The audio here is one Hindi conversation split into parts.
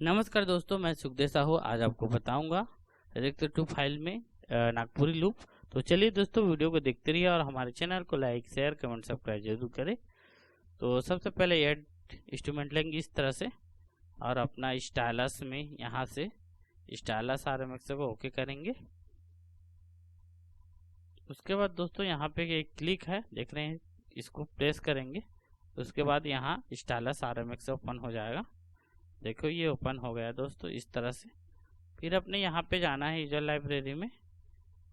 नमस्कार दोस्तों, मैं सुखदेव साहू आज आपको बताऊंगा डायरेक्टर टू फाइल में नागपुरी लूप। तो चलिए दोस्तों, वीडियो को देखते रहिए और हमारे चैनल को लाइक शेयर कमेंट सब्सक्राइब जरूर करें। तो सबसे पहले ऐड इंस्ट्रूमेंट लेंगे इस तरह से और अपना स्टाइलस में यहाँ से स्टाइलस RMX को ओके करेंगे। उसके बाद दोस्तों यहाँ पे एक क्लिक है, देख रहे हैं, इसको प्रेस करेंगे। उसके बाद यहाँ स्टाइलस RMX ओपन हो जाएगा। देखो ये ओपन हो गया दोस्तों इस तरह से। फिर अपने यहाँ पे जाना है यूजर लाइब्रेरी में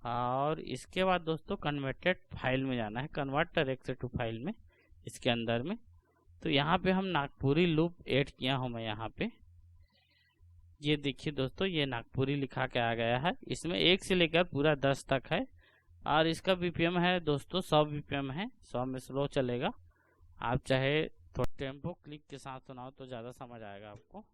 और इसके बाद दोस्तों कन्वर्टेड फाइल में जाना है, कन्वर्ट डायरेक्टर टू फाइल में, इसके अंदर में। तो यहाँ पे हम नागपुरी लूप ऐड किया हूँ मैं यहाँ पे। ये देखिए दोस्तों, ये नागपुरी लिखा के आ गया है। इसमें 1 से लेकर पूरा 10 तक है और इसका BPM है दोस्तों 100 BPM है। 100 में स्लो चलेगा। आप चाहे थोड़ा टेम्पो क्लिक के साथ सुनाओ तो ज़्यादा समझ आएगा आपको।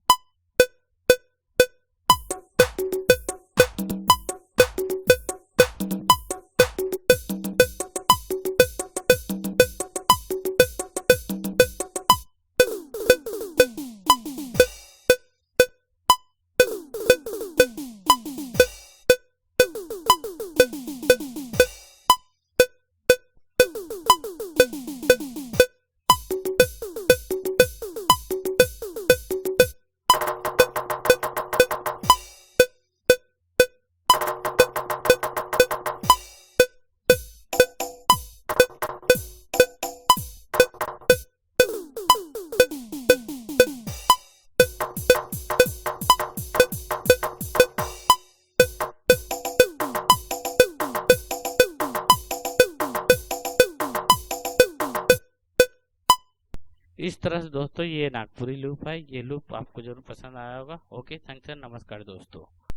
इस तरह से दोस्तों ये नागपुरी लूप है। ये लूप आपको जरूर पसंद आया होगा। ओके, थैंक्स, नमस्कार दोस्तों।